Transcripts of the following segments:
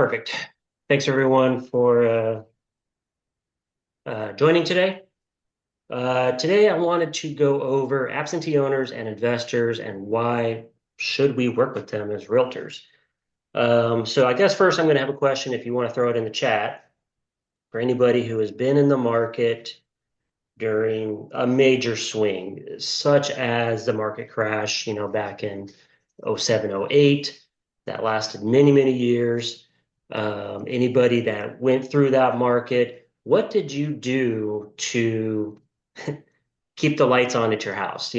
Perfect. Thanks everyone for joining today. Today I wanted to go over absentee owners and investors and why should we work with them as realtors. So I guess first I'm going to have a question if you want to throw it in the chat for anybody who has been in the market during a major swing, such as the market crash, back in '07, '08, that lasted many, many years. Anybody that went through that market, what did you do to keep the lights on at your house?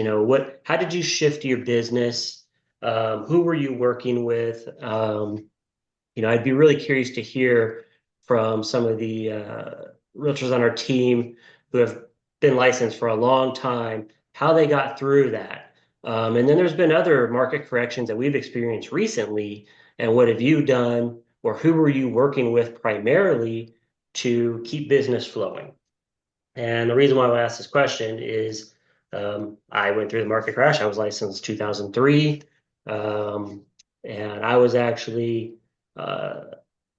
How did you shift your business? Who were you working with? I'd be really curious to hear from some of the realtors on our team who have been licensed for a long time, how they got through that. And then there's been other market corrections that we've experienced recently. And what have you done, or who were you working with primarily to keep business flowing? And the reason why I asked this question is I went through the market crash. I was licensed 2003. And I was actually uh,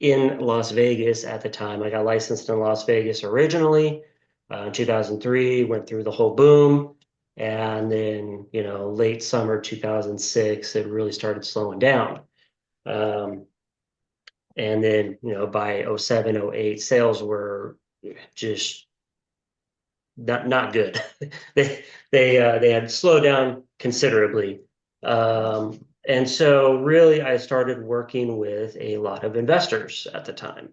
in Las Vegas at the time. I got licensed in Las Vegas originally in 2003, went through the whole boom. And then, late summer 2006, it really started slowing down. Um, and then, by '07, '08, sales were just not good. They had slowed down considerably. And so really I started working with a lot of investors at the time.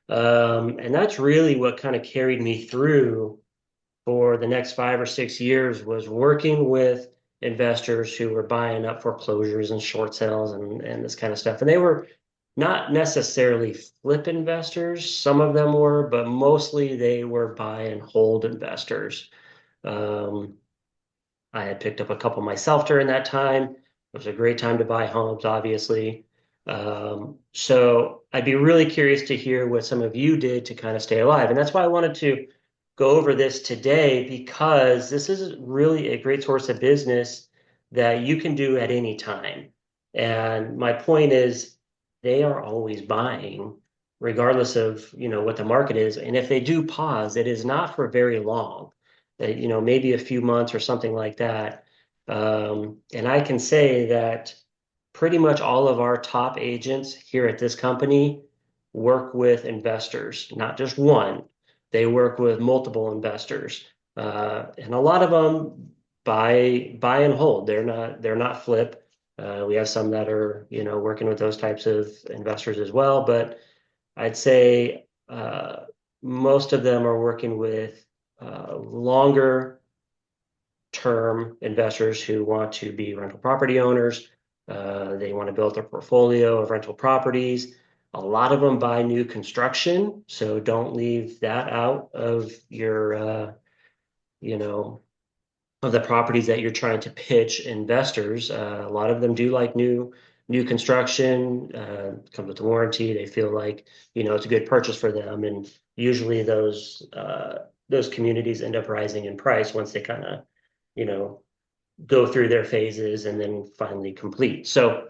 And that's really what kind of carried me through for the next 5 or 6 years was working with investors who were buying up foreclosures and short sales and this kind of stuff. And they were not necessarily flip investors. Some of them were, but mostly they were buy and hold investors. Um, I had picked up a couple myself during that time. It was a great time to buy homes, obviously. So I'd be really curious to hear what some of you did to kind of stay alive. And that's why I wanted to go over this today, because this is really a great source of business that you can do at any time. And my point is they are always buying, regardless of, what the market is. And if they do pause, it is not for very long, maybe a few months or something like that. And I can say that pretty much all of our top agents here at this company work with investors, not just one. They work with multiple investors, and a lot of them buy and hold. They're not flip. We have some that are working with those types of investors as well, but I'd say most of them are working with longer term investors who want to be rental property owners. They want to build their portfolio of rental properties. A lot of them buy new construction, so don't leave that out of your, of the properties that you're trying to pitch investors. A lot of them do like new construction, comes with a warranty. They feel like, it's a good purchase for them. And usually those communities end up rising in price once they kind of, you know, go through their phases and then finally complete. So,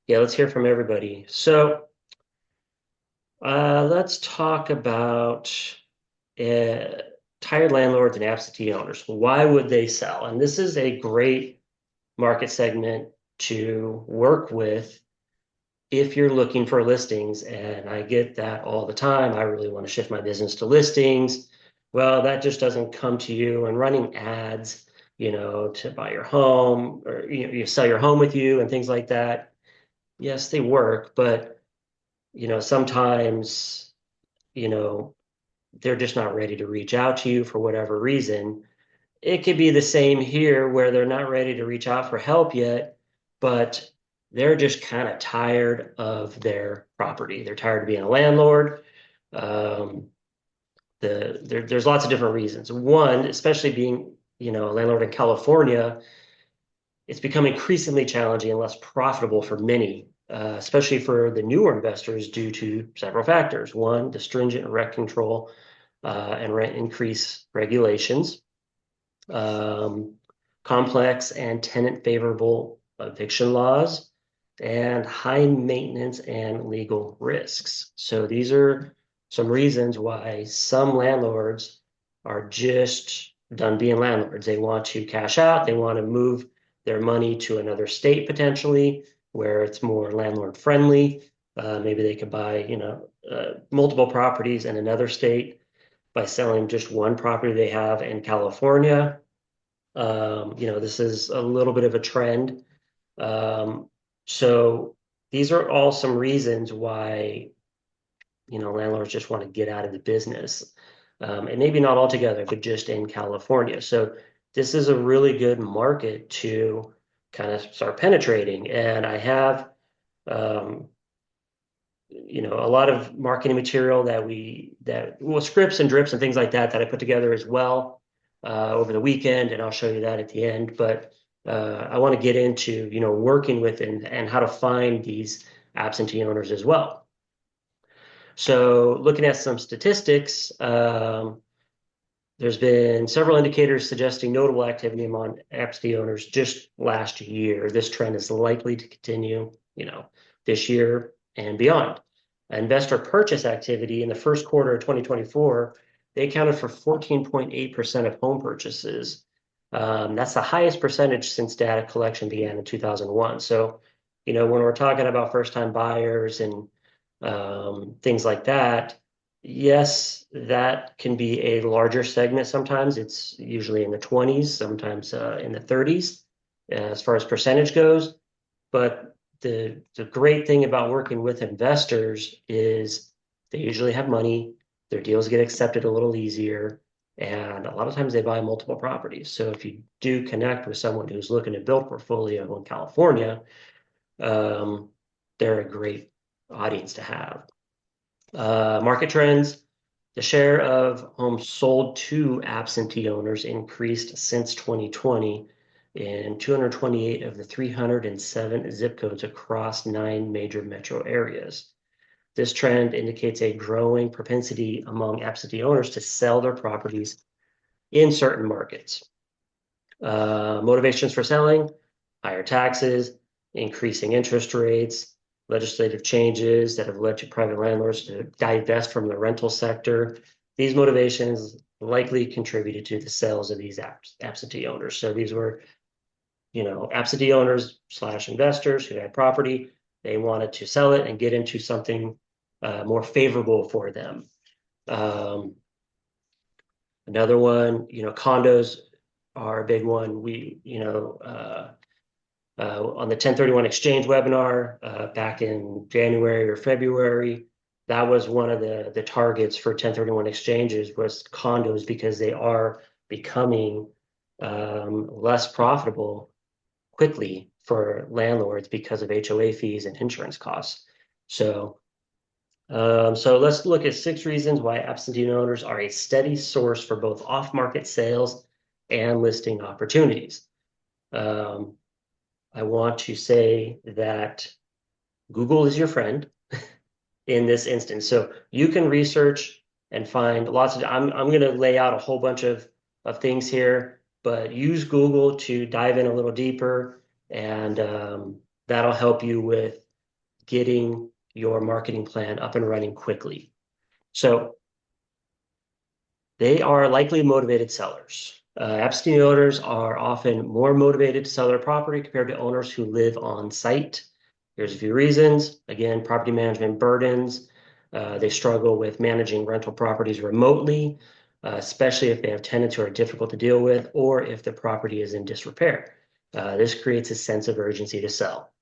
yeah, let's hear from everybody. So, let's talk about uh, tired landlords and absentee owners. Why would they sell? And this is a great market segment to work with if you're looking for listings. And I get that all the time. I really want to shift my business to listings. Well, that just doesn't come to you. And running ads, to buy your home or you sell your home with you and things like that. Yes, they work, but sometimes, you know, they're just not ready to reach out to you for whatever reason. It could be the same here where they're not ready to reach out for help yet, but they're just kind of tired of their property. They're tired of being a landlord. Um, there's lots of different reasons. One, especially being, a landlord in California, it's become increasingly challenging and less profitable for many, especially for the newer investors due to several factors. One, the stringent rent control and rent increase regulations, um, complex and tenant favorable eviction laws, and high maintenance and legal risks. So these are some reasons why some landlords are just done being landlords. They want to cash out, they want to move their money to another state potentially where it's more landlord friendly. Maybe they could buy, multiple properties in another state by selling just one property they have in California. This is a little bit of a trend. Um, so these are all some reasons why, landlords just want to get out of the business. And maybe not altogether, but just in California. So this is a really good market to kind of start penetrating. And I have, um, a lot of marketing material well, scripts and drips and things like that I put together as well over the weekend, and I'll show you that at the end. But I want to get into, working with and how to find these absentee owners as well. So looking at some statistics, there's been several indicators suggesting notable activity among absentee owners just last year. This trend is likely to continue, this year and beyond. Investor purchase activity in the first quarter of 2024, they accounted for 14.8% of home purchases. That's the highest percentage since data collection began in 2001. So, when we're talking about first-time buyers and things like that, yes, that can be a larger segment sometimes. It's usually in the 20s, sometimes in the 30s, as far as percentage goes. But the great thing about working with investors is they usually have money, their deals get accepted a little easier, and a lot of times they buy multiple properties. So if you do connect with someone who's looking to build a portfolio in California, um, they're a great audience to have. Market trends. The share of homes sold to absentee owners increased since 2020 in 228 of the 307 zip codes across 9 major metro areas. This trend indicates a growing propensity among absentee owners to sell their properties in certain markets. Motivations for selling: higher taxes, increasing interest rates, legislative changes that have led to private landlords to divest from the rental sector. These motivations likely contributed to the sales of these absentee owners. So these were, absentee owners / investors who had property. They wanted to sell it and get into something more favorable for them. Another one, condos are a big one. On the 1031 exchange webinar back in January or February, that was one of the targets for 1031 exchanges was condos because they are becoming less profitable quickly for landlords because of HOA fees and insurance costs. So let's look at 6 reasons why absentee owners are a steady source for both off-market sales and listing opportunities. I want to say that Google is your friend in this instance. So you can research and find lots of, I'm going to lay out a whole bunch of things here, but use Google to dive in a little deeper, and that'll help you with getting your marketing plan up and running quickly. So they are likely motivated sellers. Absentee owners are often more motivated to sell their property compared to owners who live on site. Here's a few reasons. Again, property management burdens. They struggle with managing rental properties remotely, especially if they have tenants who are difficult to deal with or if the property is in disrepair. This creates a sense of urgency to sell.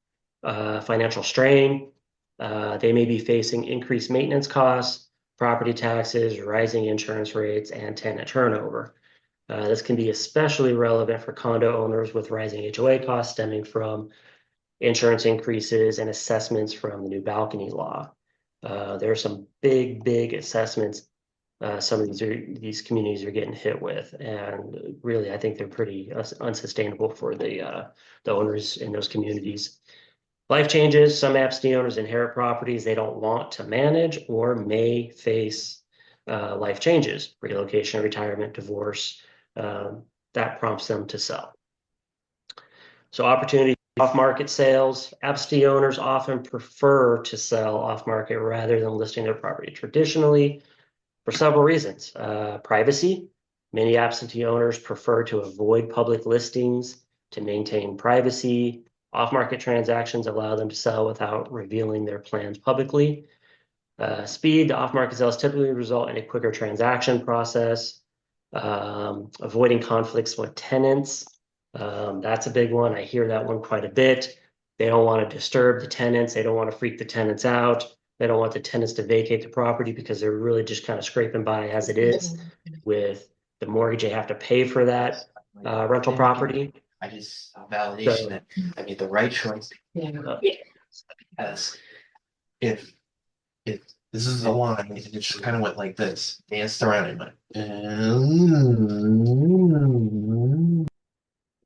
Financial strain. They may be facing increased maintenance costs, property taxes, rising insurance rates, and tenant turnover. This can be especially relevant for condo owners with rising HOA costs stemming from insurance increases and assessments from the new balcony law. There are some big assessments some of these communities are getting hit with, and really, I think they're pretty unsustainable for the owners in those communities. Life changes. Some absentee owners inherit properties they don't want to manage or may face life changes, relocation, retirement, divorce. That prompts them to sell. So opportunity Off-market sales, absentee owners often prefer to sell off-market rather than listing their property traditionally for several reasons. Privacy. Many absentee owners prefer to avoid public listings to maintain privacy. Off-market transactions allow them to sell without revealing their plans publicly. Speed. The off-market sales typically result in a quicker transaction process. Avoiding conflicts with tenants. That's a big one. I hear that one quite a bit. They don't want to disturb the tenants. They don't want to freak the tenants out. They don't want the tenants to vacate the property because they're really just kind of scraping by as it is with the mortgage they have to pay for that rental property. I just validation So, that I made the right choice. uh, As if this is a line, and it just kind of went like this, danced around in my.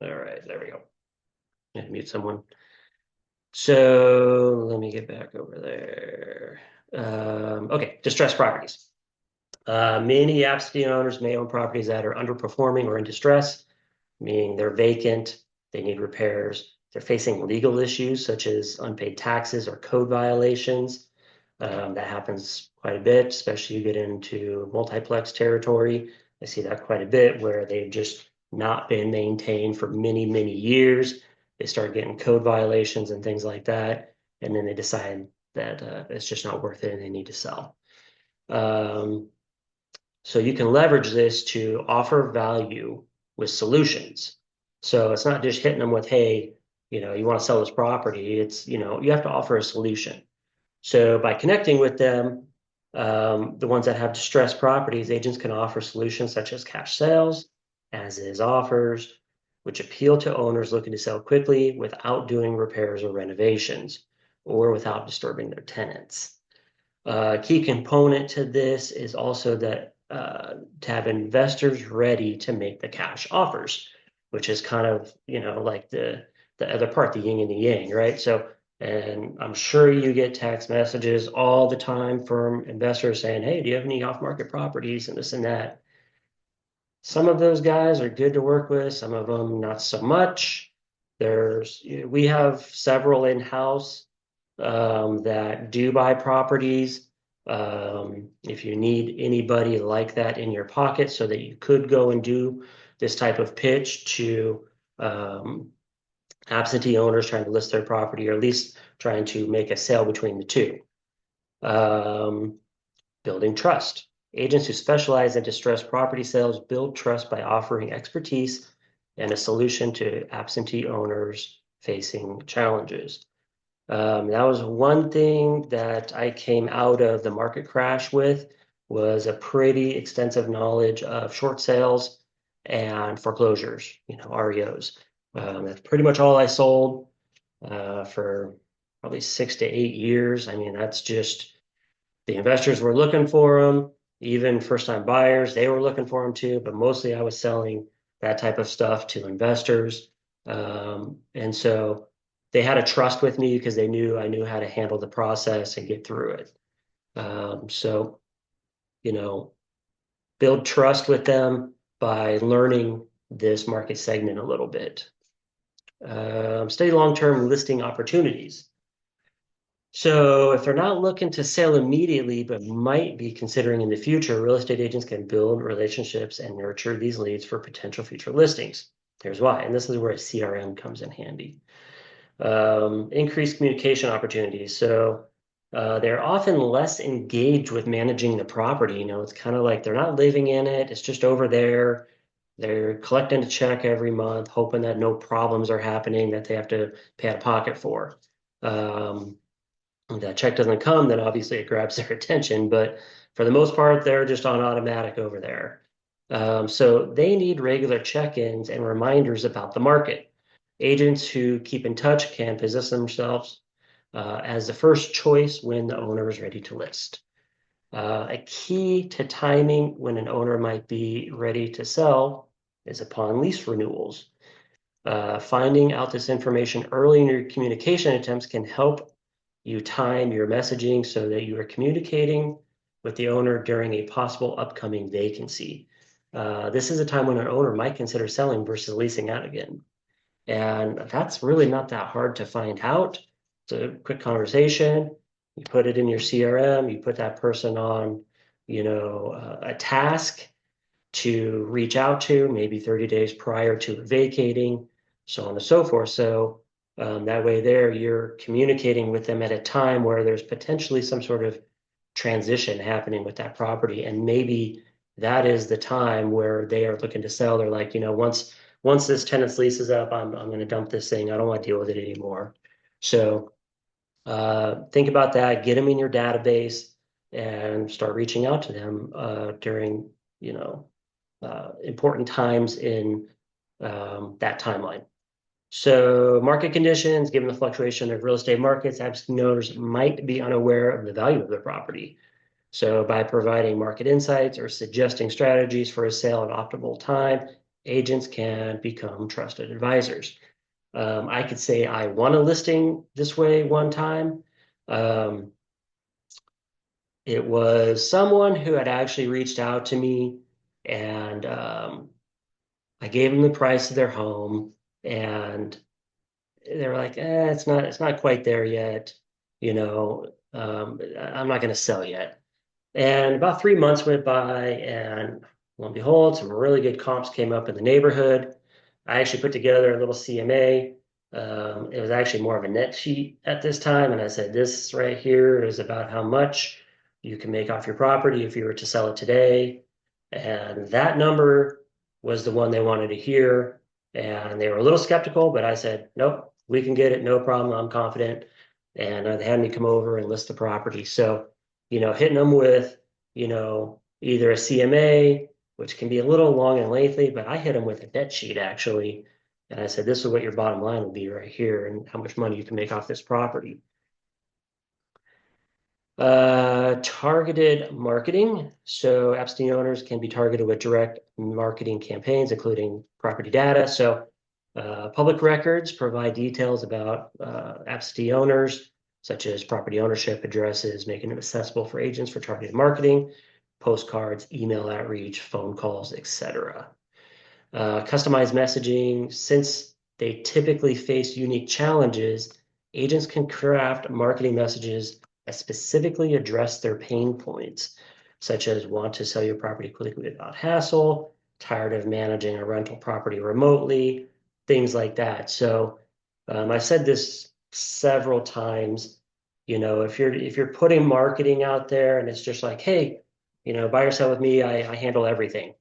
all right, there we go. Mute someone. So let me get back over there. Okay, distressed properties. Many absentee owners may own properties that are underperforming or in distress, meaning they're vacant, they need repairs, they're facing legal issues such as unpaid taxes or code violations. That happens quite a bit, especially you get into multiplex territory. I see that quite a bit where they've just not been maintained for many, many years. They start getting code violations and things like that, and then they decide that it's just not worth it and they need to sell. Um, so you can leverage this to offer value with solutions. So it's not just hitting them with, hey, you want to sell this property. It's, you have to offer a solution. So by connecting with them, the ones that have distressed properties, agents can offer solutions such as cash sales, as is offers, which appeal to owners looking to sell quickly without doing repairs or renovations or without disturbing their tenants. Key component to this is also that to have investors ready to make the cash offers, which is kind of, like the other part, the yin and the yang, right? So, and I'm sure you get text messages all the time from investors saying, hey, do you have any off-market properties and this and that? Some of those guys are good to work with, some of them not so much. We have several in-house that do buy properties. If you need anybody like that in your pocket so that you could go and do this type of pitch to absentee owners trying to list their property or at least trying to make a sale between the two. Um, Building trust. Agents who specialize in distressed property sales build trust by offering expertise and a solution to absentee owners facing challenges. That was one thing that I came out of the market crash with was a pretty extensive knowledge of short sales and foreclosures, REOs. That's pretty much all I sold for probably 6 to 8 years. I mean, that's just the investors were looking for them, even first-time buyers, they were looking for them too, but mostly I was selling that type of stuff to investors. And so they had a trust with me because they knew I knew how to handle the process and get through it. So, you know, build trust with them by learning this market segment a little bit. Study long-term listing opportunities. So if they're not looking to sell immediately, but might be considering in the future, real estate agents can build relationships and nurture these leads for potential future listings. Here's why, and this is where a CRM comes in handy. Increased communication opportunities. So they're often less engaged with managing the property. It's kind of like they're not living in it. It's just over there. They're collecting a check every month, hoping that no problems are happening that they have to pay out of pocket for. If that check doesn't come, then obviously it grabs their attention. But for the most part, they're just on automatic over there. So they need regular check-ins and reminders about the market. Agents who keep in touch can position themselves as the first choice when the owner is ready to list. A key to timing when an owner might be ready to sell is upon lease renewals. Finding out this information early in your communication attempts can help you time your messaging so that you are communicating with the owner during a possible upcoming vacancy. This is a time when an owner might consider selling versus leasing out again. And that's really not that hard to find out. It's a quick conversation. You put it in your CRM, you put that person on, a task to reach out to, maybe 30 days prior to vacating, so on and so forth. So that way there, you're communicating with them at a time where there's potentially some sort of transition happening with that property. And maybe that is the time where they are looking to sell. They're like, once this tenant's lease is up, I'm going to dump this thing. I don't want to deal with it anymore. So think about that, get them in your database and start reaching out to them during, important times in that timeline. So market conditions, given the fluctuation of real estate markets, absentee owners might be unaware of the value of their property. So by providing market insights or suggesting strategies for a sale at optimal time, agents can become trusted advisors. I could say I won a listing this way one time. Um, it was someone who had actually reached out to me, and I gave them the price of their home, and they were like, it's not quite there yet. I'm not going to sell yet. And about 3 months went by, and lo and behold, some really good comps came up in the neighborhood. I actually put together a little CMA. It was actually more of a net sheet at this time, and I said, this right here is about how much you can make off your property if you were to sell it today. And that number was the one they wanted to hear. And they were a little skeptical, but I said, nope, we can get it, no problem. I'm confident. And they had me come over and list the property. So, hitting them with, either a CMA, which can be a little long and lengthy, but I hit them with a debt sheet actually. And I said, this is what your bottom line will be right here and how much money you can make off this property. Targeted marketing. So absentee owners can be targeted with direct marketing campaigns, including property data. So public records provide details about absentee owners, such as property ownership, addresses, making them accessible for agents for targeted marketing, postcards, email outreach, phone calls, etc. Customized messaging, since they typically face unique challenges, agents can craft marketing messages that specifically address their pain points, such as want to sell your property quickly without hassle, tired of managing a rental property remotely, things like that. So I said this several times, if you're putting marketing out there and it's just like, hey, buy or sell with me, I handle everything,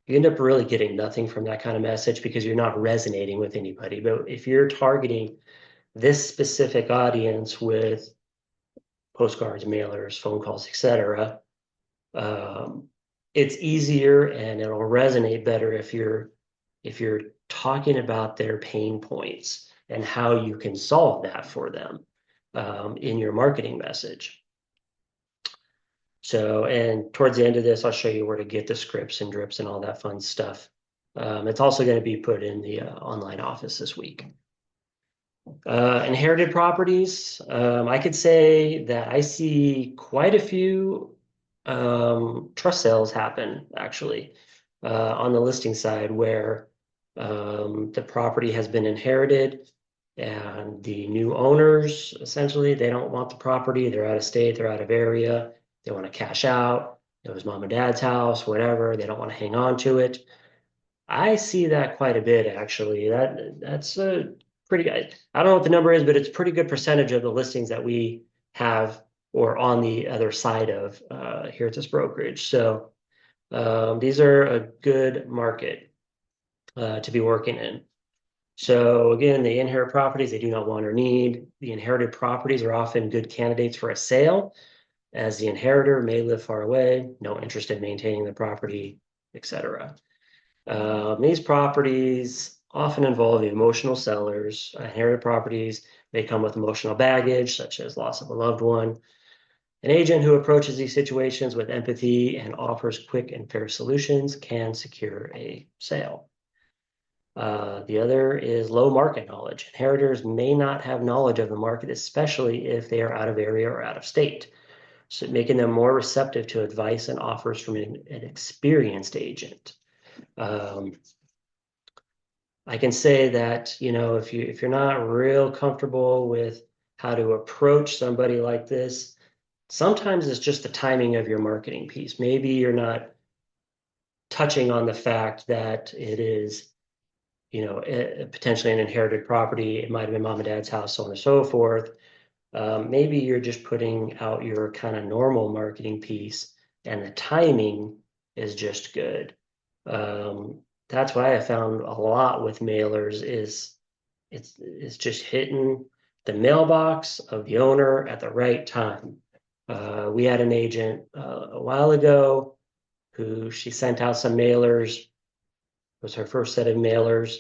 you end up really getting nothing from that kind of message because you're not resonating with anybody. But if you're targeting this specific audience with postcards, mailers, phone calls, etc., um, it's easier and it'll resonate better if you're talking about their pain points and how you can solve that for them in your marketing message. So, and towards the end of this, I'll show you where to get the scripts and drips and all that fun stuff. It's also going to be put in the online office this week. Inherited properties. I could say that I see quite a few trust sales happen actually on the listing side where the property has been inherited and the new owners, essentially, they don't want the property. They're out of state, they're out of area. They want to cash out. It was mom and dad's house, whatever. They don't want to hang on to it. I see that quite a bit, actually. That's a pretty good. I don't know what the number is, but it's a pretty good percentage of the listings that we have or on the other side of here at this brokerage. So these are a good market to be working in. So again, they inherit properties they do not want or need. The inherited properties are often good candidates for a sale, as the inheritor may live far away, no interest in maintaining the property, etc. These properties often involve the emotional sellers. Inherited properties may come with emotional baggage, such as loss of a loved one. An agent who approaches these situations with empathy and offers quick and fair solutions can secure a sale. The other is low market knowledge. Inheritors may not have knowledge of the market, especially if they are out of area or out of state, so making them more receptive to advice and offers from an experienced agent. Um, I can say that, if you're not real comfortable with how to approach somebody like this, sometimes it's just the timing of your marketing piece. Maybe you're not touching on the fact that it is, potentially an inherited property. It might have been mom and dad's house, so on and so forth. Maybe you're just putting out your kind of normal marketing piece and the timing is just good. Um, that's why I found a lot with mailers is it's just hitting the mailbox of the owner at the right time. We had an agent a while ago who she sent out some mailers. It was her first set of mailers.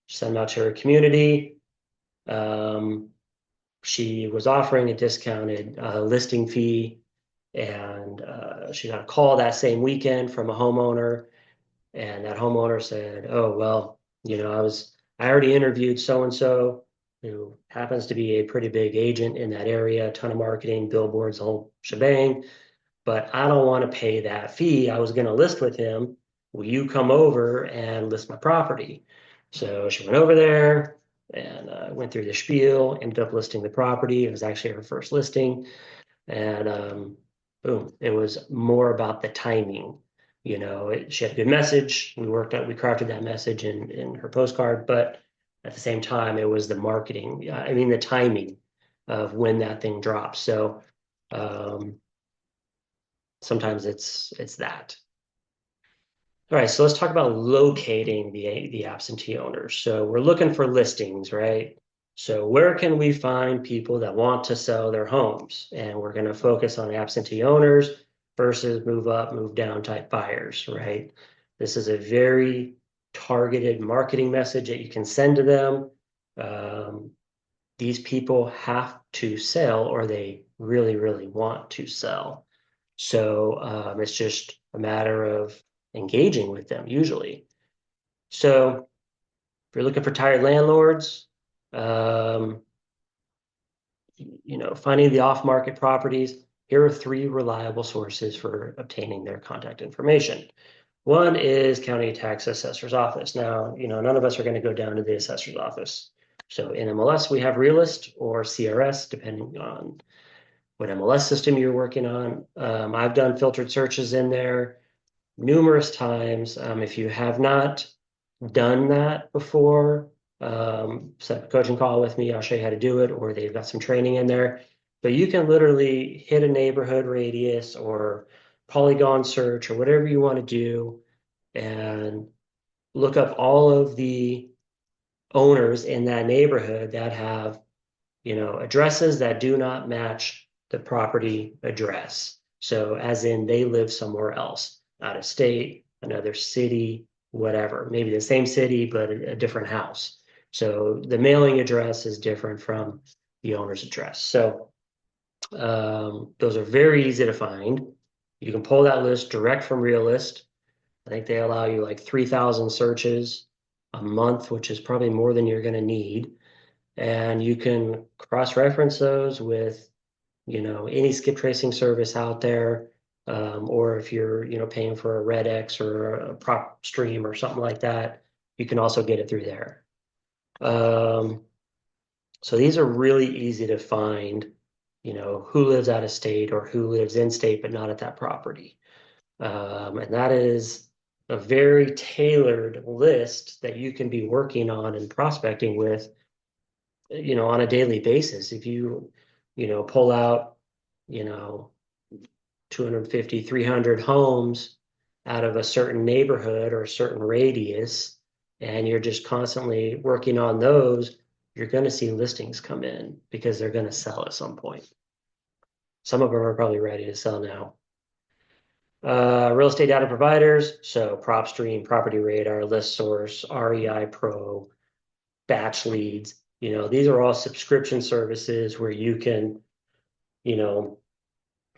She sent them out to her community. Um, she was offering a discounted listing fee, and she got a call that same weekend from a homeowner, and that homeowner said, "Oh, well, I already interviewed so and so, who happens to be a pretty big agent in that area, a ton of marketing, billboards, the whole shebang, but I don't want to pay that fee. I was going to list with him. Will you come over and list my property?" So she went over there and went through the spiel, ended up listing the property. It was actually her first listing. And boom, it was more about the timing. She had a good message. We crafted that message in her postcard, but at the same time, it was the marketing. I mean, the timing of when that thing drops. So um, sometimes it's that. All right, so let's talk about locating the absentee owners. So we're looking for listings, right? So where can we find people that want to sell their homes? And we're going to focus on absentee owners versus move up, move down type buyers, right? This is a very targeted marketing message that you can send to them. Um, these people have to sell or they really, really want to sell. So it's just a matter of engaging with them usually. So if you're looking for tired landlords, um, finding the off-market properties, here are three reliable sources for obtaining their contact information. One is county tax assessor's office. Now, none of us are going to go down to the assessor's office. So in MLS, we have Realist or CRS, depending on what MLS system you're working on. I've done filtered searches in there numerous times. If you have not done that before, set up a coaching call with me. I'll show you how to do it, or they've got some training in there. But you can literally hit a neighborhood radius or polygon search or whatever you want to do and look up all of the owners in that neighborhood that have addresses that do not match the property address. So as in they live somewhere else, out of state, another city, whatever, maybe the same city, but a different house. So the mailing address is different from the owner's address. So those are very easy to find. You can pull that list direct from Realist. I think they allow you like 3,000 searches a month, which is probably more than you're going to need. And you can cross-reference those with, any skip tracing service out there. Or if you're, paying for a Red X or a prop stream or something like that, you can also get it through there. Um, so these are really easy to find, who lives out of state or who lives in state but not at that property. And that is a very tailored list that you can be working on and prospecting with, on a daily basis. If pull out, you know, 250, 300 homes out of a certain neighborhood or a certain radius, and you're just constantly working on those, you're going to see listings come in because they're going to sell at some point. Some of them are probably ready to sell now. Real estate data providers, so PropStream, Property Radar, List Source, REI Pro, Batch Leads. These are all subscription services where you can, you know,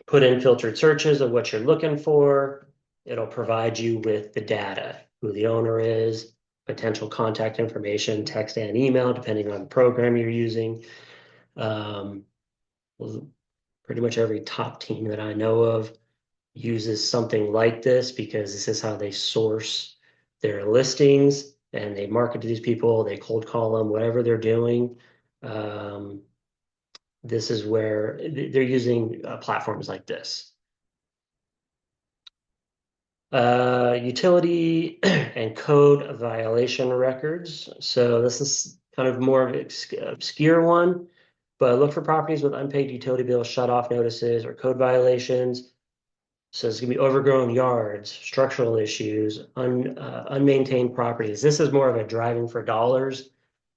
put in filtered searches of what you're looking for. It'll provide you with the data, who the owner is, potential contact information, text and email, depending on the program you're using. Um, Pretty much every top team that I know of uses something like this because this is how they source their listings. and they market to these people, they cold call them, whatever they're doing. Um, this is where they're using platforms like this. Utility and code violation records. So this is kind of more of an obscure one, but look for properties with unpaid utility bills, shut-off notices, or code violations. So it's gonna be overgrown yards, structural issues, unmaintained properties. This is more of a driving for dollars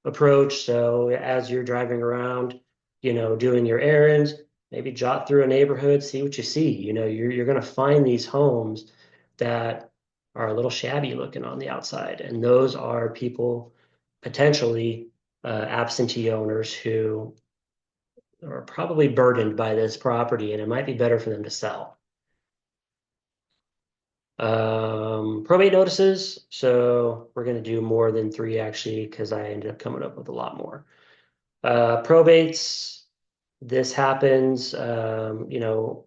approach. So as you're driving around, doing your errands, maybe jot through a neighborhood, see what you see. You're gonna find these homes that are a little shabby looking on the outside, and those are people potentially absentee owners who are probably burdened by this property, and it might be better for them to sell. Probate notices. So we're going to do more than three actually, because I ended up coming up with a lot more. Probates. This happens, you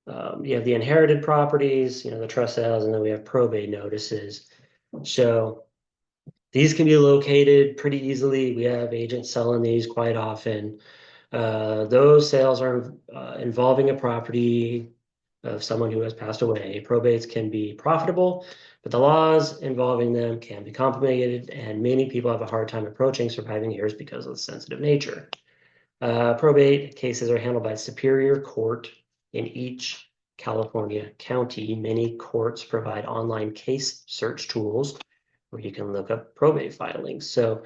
have the inherited properties, the trust sales, and then we have probate notices. So these can be located pretty easily. We have agents selling these quite often. Those sales are involving a property of someone who has passed away. Probates can be profitable, but the laws involving them can be complicated, and many people have a hard time approaching surviving heirs because of the sensitive nature. Probate cases are handled by Superior Court in each California county. Many courts provide online case search tools where you can look up probate filings. So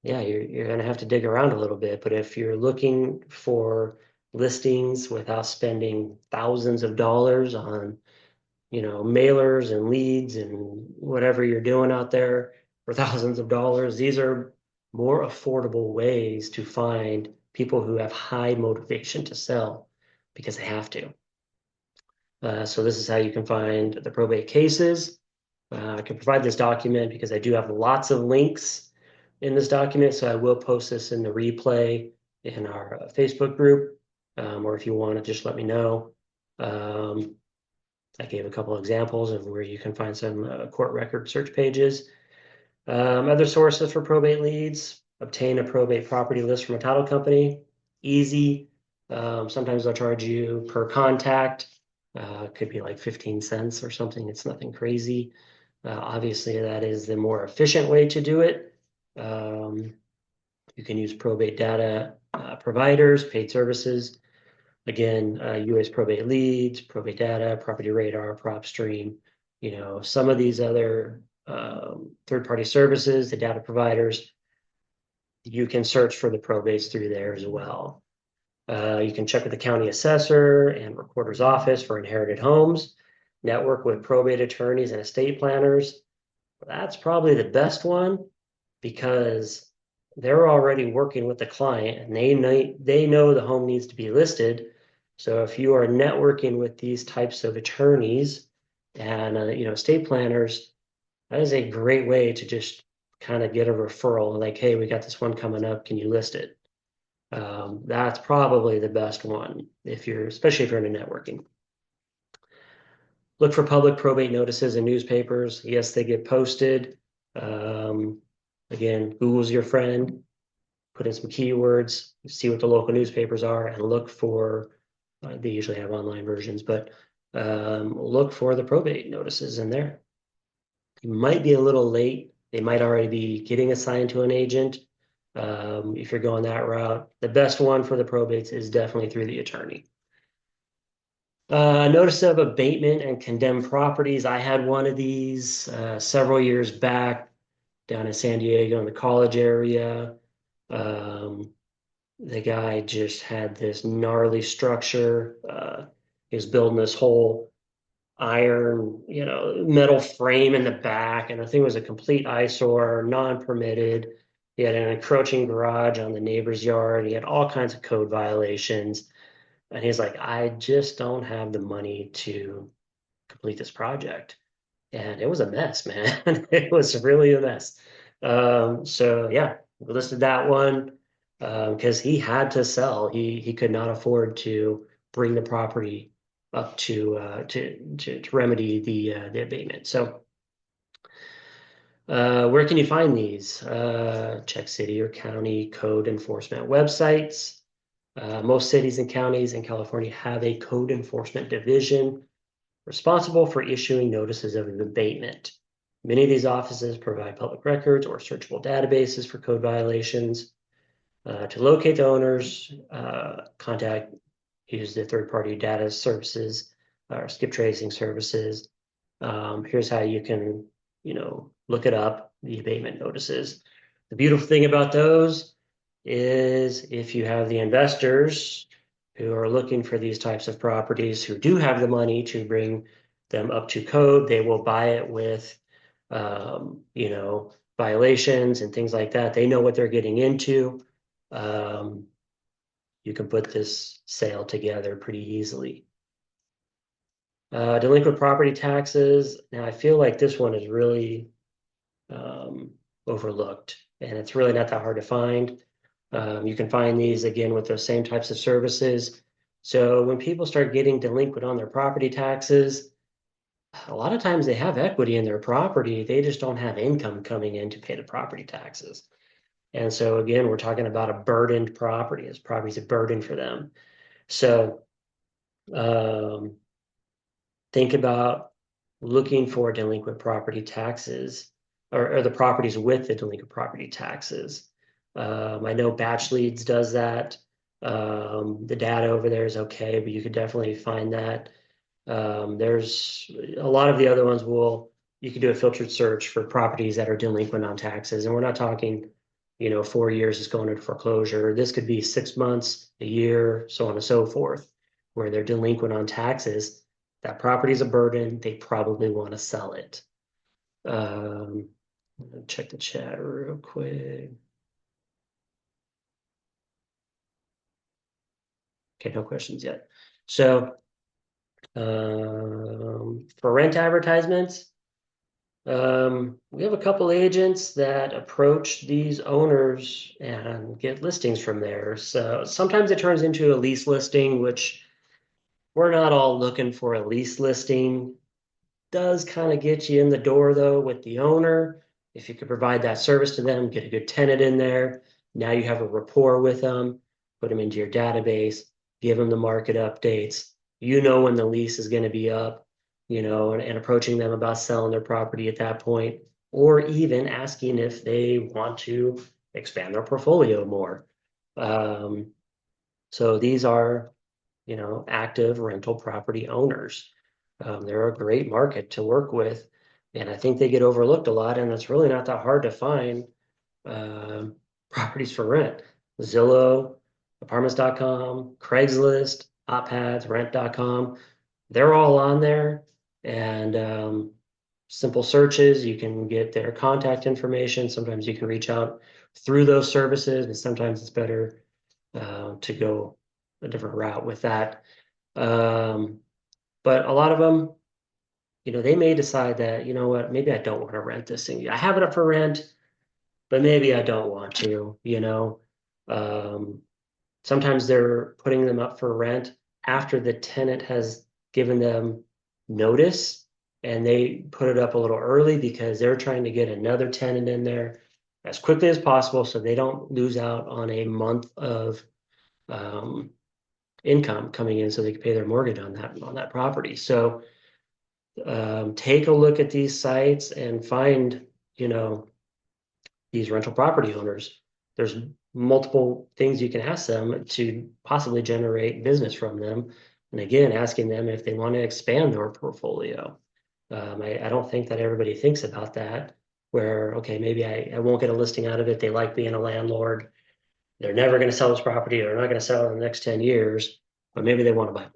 yeah, you're gonna have to dig around a little bit, but if you're looking for listings without spending thousands of dollars on, mailers and leads and whatever you're doing out there for thousands of dollars, these are more affordable ways to find people who have high motivation to sell because they have to. So this is how you can find the probate cases. I can provide this document because I do have lots of links in this document, so I will post this in the replay in our Facebook group, or if you want to just let me know. I gave a couple examples of where you can find some court record search pages. Other sources for probate leads: obtain a probate property list from a title company. Easy. Sometimes they'll charge you per contact. Could be like 15 cents or something. It's nothing crazy. Obviously, that is the more efficient way to do it. You can use probate data providers, paid services. Again, US probate leads, probate data, property radar, PropStream. Some of these other third-party services, the data providers, you can search for the probates through there as well. You can check with the county assessor and recorder's office for inherited homes. Network with probate attorneys and estate planners. That's probably the best one because they're already working with the client and they know the home needs to be listed. So if you are networking with these types of attorneys and estate planners, that is a great way to just kind of get a referral like, hey, we got this one coming up, can you list it? That's probably the best one especially if you're into networking. Look for public probate notices in newspapers. Yes, they get posted. Again, Google's your friend. Put in some keywords, see what the local newspapers are, and look for, they usually have online versions, but look for the probate notices in there. You might be a little late. They might already be getting assigned to an agent. If you're going that route, the best one for the probates is definitely through the attorney. Notice of abatement and condemned properties. I had one of these several years back down in San Diego in the college area. The guy just had this gnarly structure. He was building this whole iron, metal frame in the back, and the thing was a complete eyesore, non-permitted. He had an encroaching garage on the neighbor's yard. He had all kinds of code violations. And he's like, I just don't have the money to complete this project. And it was a mess, man. It was really a mess. So yeah, we listed that one because he had to sell. He could not afford to bring the property up to remedy the abatement. So Where can you find these? Check city or county code enforcement websites. Most cities and counties in California have a code enforcement division responsible for issuing notices of abatement. Many of these offices provide public records or searchable databases for code violations. To locate the owners, contact, use the third-party data services or skip tracing services. Here's how you can, look it up, the abatement notices. The beautiful thing about those is if you have the investors who are looking for these types of properties, who do have the money to bring them up to code, they will buy it with, violations and things like that. They know what they're getting into. Um, you can put this sale together pretty easily. Delinquent property taxes. Now, I feel like this one is really um, overlooked, and it's really not that hard to find. You can find these again with those same types of services. So when people start getting delinquent on their property taxes, a lot of times they have equity in their property. They just don't have income coming in to pay the property taxes. And so again, we're talking about a burdened property. This property is a burden for them. So um, think about looking for delinquent property taxes or the properties with the delinquent property taxes. I know Batch Leads does that. The data over there is okay, but you could definitely find that. There's a lot of the other ones you can do a filtered search for properties that are delinquent on taxes. And we're not talking, 4 years is going into foreclosure. This could be 6 months, a year, so on and so forth, where they're delinquent on taxes. That property is a burden. They probably want to sell it. Um, check the chat real quick. Okay, no questions yet. So, for rent advertisements, we have a couple agents that approach these owners and get listings from there. So sometimes it turns into a lease listing, which we're not all looking for a lease listing. Does kind of get you in the door though with the owner. If you could provide that service to them, get a good tenant in there. Now you have a rapport with them, put them into your database, give them the market updates. You know when the lease is going to be up, and approaching them about selling their property at that point, or even asking if they want to expand their portfolio more. Um, so these are, active rental property owners. They're a great market to work with, and I think they get overlooked a lot, and it's really not that hard to find properties for rent. Zillow, apartments.com, Craigslist, OpAds, rent.com, they're all on there, and simple searches, you can get their contact information. Sometimes you can reach out through those services, and sometimes it's better to go a different route with that. Um, but a lot of them, they may decide that, you know what, maybe I don't want to rent this thing. I have it up for rent, but maybe I don't want to. Um, Sometimes they're putting them up for rent after the tenant has given them notice, and they put it up a little early because they're trying to get another tenant in there as quickly as possible so they don't lose out on a month of um, income coming in so they can pay their mortgage on that property. So take a look at these sites and find, these rental property owners. There's multiple things you can ask them to possibly generate business from them. And again, asking them if they want to expand their portfolio. I don't think that everybody thinks about that, where, okay, maybe I won't get a listing out of it. They like being a landlord. They're never going to sell this property. They're not going to sell it in the next 10 years, but maybe they want to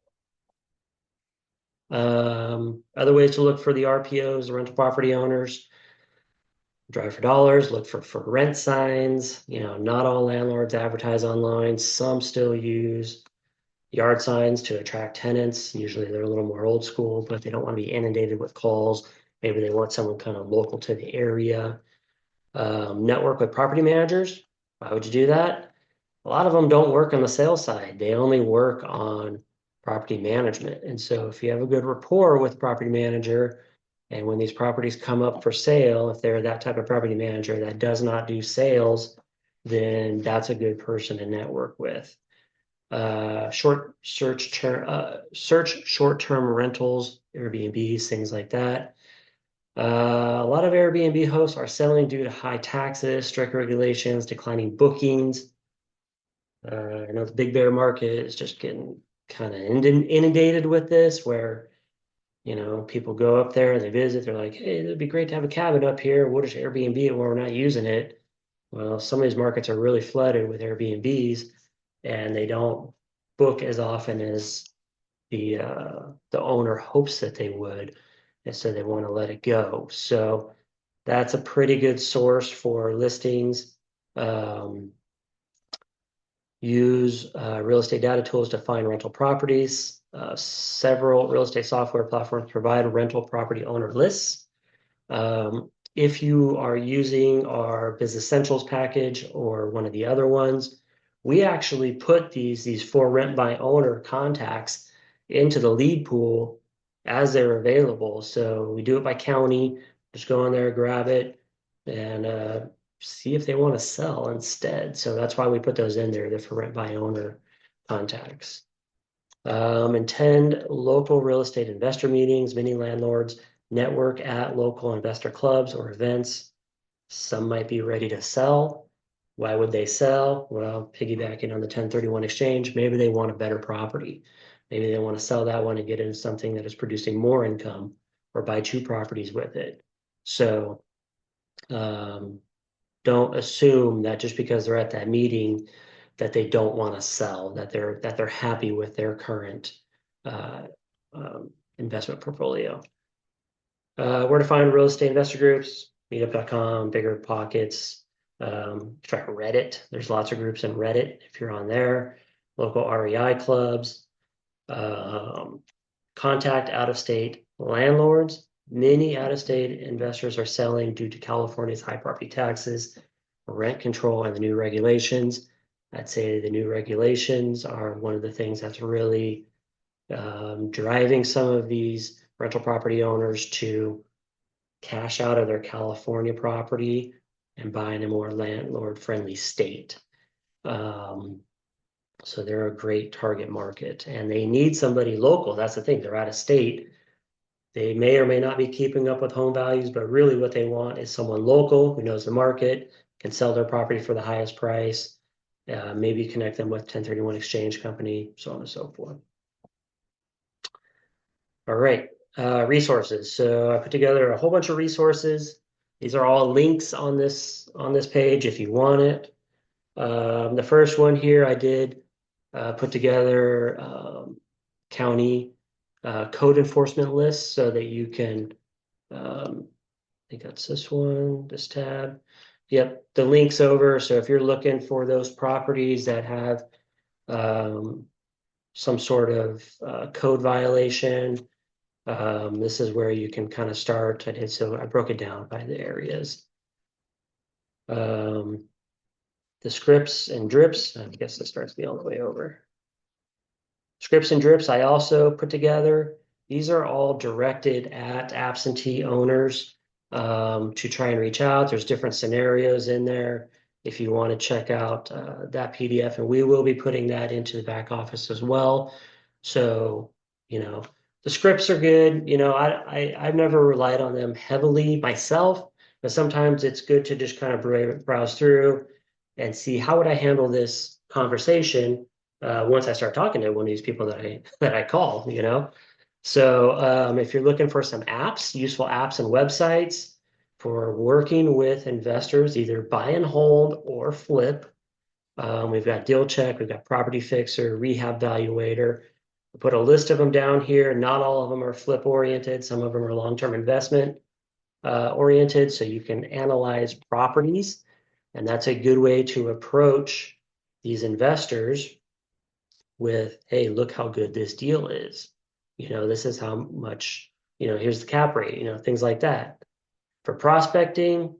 buy. Other ways to look for the RPOs, the rental property owners. Drive for dollars, look for rent signs. Not all landlords advertise online. Some still use yard signs to attract tenants. Usually they're a little more old school, but they don't want to be inundated with calls. Maybe they want someone kind of local to the area. Network with property managers. Why would you do that? A lot of them don't work on the sales side. They only work on property management. And so if you have a good rapport with the property manager, And when these properties come up for sale, if they're that type of property manager that does not do sales, then that's a good person to network with. Search short-term rentals, Airbnbs, things like that. A lot of Airbnb hosts are selling due to high taxes, strict regulations, declining bookings. I know the big bear market is just getting kind of inundated with this, where people go up there, they visit, they're like, hey, it'd be great to have a cabin up here. We'll just Airbnb it when we're not using it. Well, some of these markets are really flooded with Airbnbs, and they don't book as often as the owner hopes that they would, and so they want to let it go. So that's a pretty good source for listings. Um, Use real estate data tools to find rental properties. Several real estate software platforms provide rental property owner lists. If you are using our Business Essentials package or one of the other ones, we actually put these for rent by owner contacts into the lead pool as they're available. So we do it by county. Just go in there, grab it, and see if they want to sell instead. So that's why we put those in there, the for rent by owner contacts. Attend local real estate investor meetings, mini landlords, network at local investor clubs or events. Some might be ready to sell. Why would they sell? Well, piggybacking on the 1031 exchange, maybe they want a better property. Maybe they want to sell that one and get into something that is producing more income or buy two properties with it. So um, don't assume that just because they're at that meeting that they don't want to sell, that they're happy with their current uh, investment portfolio. Where to find real estate investor groups, meetup.com, bigger pockets. Try Reddit. There's lots of groups in Reddit if you're on there. Local REI clubs. Um, Contact out-of-state landlords. Many out-of-state investors are selling due to California's high property taxes, rent control, and the new regulations. I'd say the new regulations are one of the things that's really driving some of these rental property owners to cash out of their California property and buy in a more landlord-friendly state. Um, so they're a great target market, and they need somebody local. That's the thing. They're out of state. They may or may not be keeping up with home values, but really what they want is someone local who knows the market, can sell their property for the highest price, maybe connect them with 1031 exchange company, so on and so forth. All right, resources. So I put together a whole bunch of resources. These are all links on this page if you want it. The first one here I did put together county code enforcement lists so that you can, I think that's this one, this tab. Yep, the links over. So if you're looking for those properties that have um, some sort of code violation, this is where you can kind of start. So I broke it down by the areas. Um, the scripts and drips, I guess this starts me all the way over. Scripts and drips I also put together. These are all directed at absentee owners to try and reach out. There's different scenarios in there if you want to check out that PDF, and we will be putting that into the back office as well. So, the scripts are good. I've never relied on them heavily myself, but sometimes it's good to just kind of browse through and see how would I handle this conversation once I start talking to one of these people that I call. So if you're looking for some apps, useful apps and websites for working with investors, either buy and hold or flip, we've got Deal Check, we've got Property Fixer, Rehab Valuator. I put a list of them down here. Not all of them are flip oriented. Some of them are long-term investment oriented, so you can analyze properties, and that's a good way to approach these investors with, hey, look how good this deal is. This is how much, here's the cap rate, things like that. For prospecting,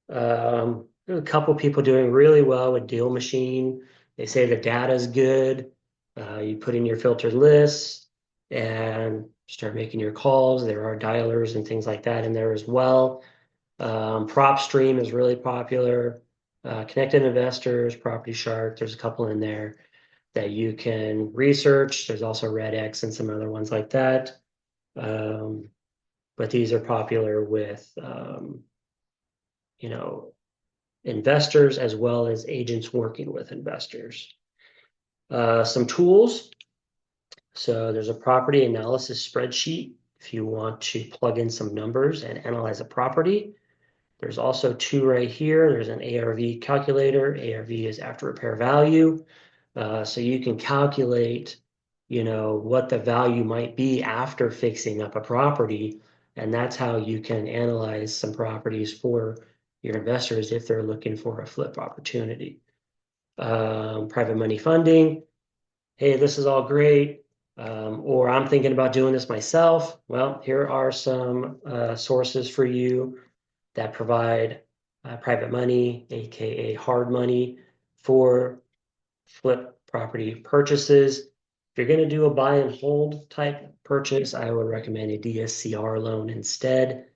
there's a couple people doing really well with Deal Machine. They say the data is good. You put in your filtered lists and start making your calls. There are dialers and things like that in there as well. Prop Stream is really popular. Connected Investors, Property Shark, there's a couple in there that you can research. There's also Red X and some other ones like that. Um, but these are popular with, you know, investors as well as agents working with investors. Some tools. So there's a property analysis spreadsheet if you want to plug in some numbers and analyze a property. There's also two right here. There's an ARV calculator. ARV is after repair value. So you can calculate, what the value might be after fixing up a property. And that's how you can analyze some properties for your investors if they're looking for a flip opportunity. Private money funding. Hey, this is all great. Or I'm thinking about doing this myself. Well, here are some sources for you that provide private money, aka hard money, for flip property purchases. If you're going to do a buy and hold type purchase, I would recommend a DSCR loan instead.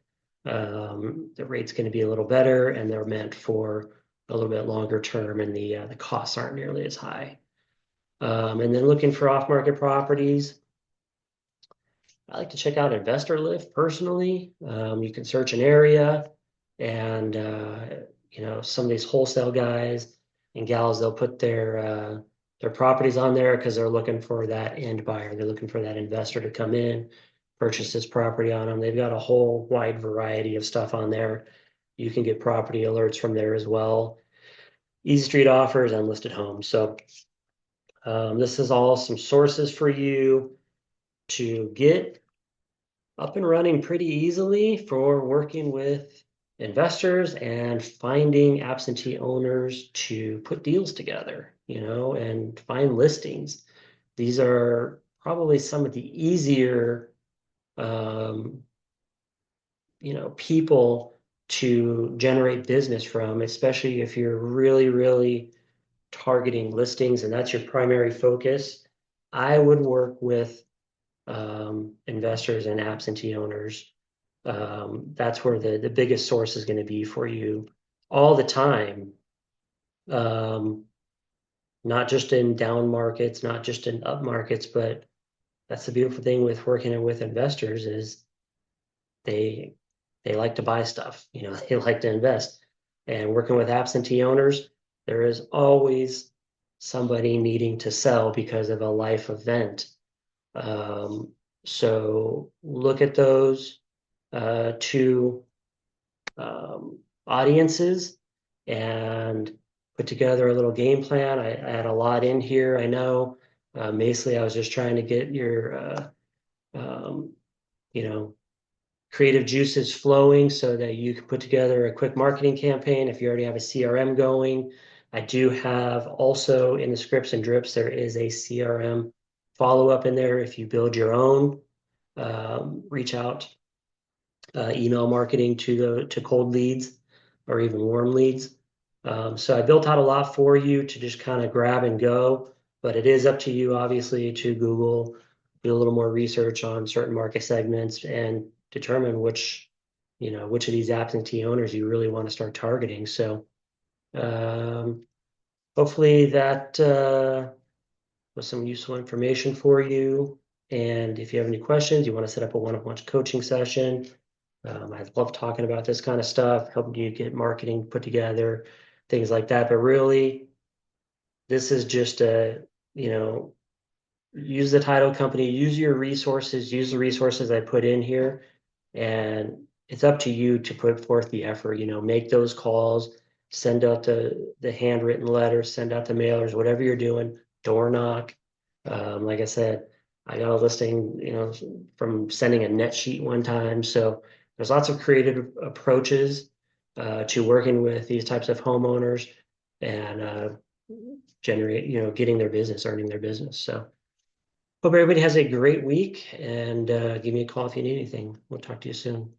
The rate's going to be a little better, and they're meant for a little bit longer term, and the costs aren't nearly as high. And then looking for off-market properties, I like to check out Investor Lift personally. You can search an area and some of these wholesale guys and gals, they'll put their properties on there because they're looking for that end buyer. They're looking for that investor to come in, purchase this property on them. They've got a whole wide variety of stuff on there. You can get property alerts from there as well. Easy Street offers, unlisted homes. So this is all some sources for you to get up and running pretty easily for working with investors and finding absentee owners to put deals together, and find listings. These are probably some of the easier, um, people to generate business from, especially if you're really, really targeting listings and that's your primary focus. I would work with investors and absentee owners. That's where the biggest source is going to be for you all the time. Um, Not just in down markets, not just in up markets, but that's the beautiful thing with working with investors is they they like to buy stuff, they like to invest. And working with absentee owners, there is always somebody needing to sell because of a life event. Um, so look at those two audiences and put together a little game plan. I had a lot in here. I know, basically, I was just trying to get your, um, you know, creative juices flowing so that you can put together a quick marketing campaign. If you already have a CRM going, I do have also in the scripts and drips, there is a CRM follow-up in there. If you build your own, reach out, email marketing to cold leads or even warm leads. So I built out a lot for you to just kind of grab and go, but it is up to you, obviously, to Google, do a little more research on certain market segments and determine which of these absentee owners you really want to start targeting. So um, hopefully that was some useful information for you. And if you have any questions, you want to set up a one-on-one coaching session, I love talking about this kind of stuff, helping you get marketing put together, things like that. But really, this is just use the title company, use your resources, use the resources I put in here, and it's up to you to put forth the effort, make those calls, send out the handwritten letters, send out the mailers, whatever you're doing, door knock. Like I said, I got a listing, from sending a net sheet one time. So there's lots of creative approaches to working with these types of homeowners and generate, getting their business, earning their business. So hope everybody has a great week and give me a call if you need anything. We'll talk to you soon.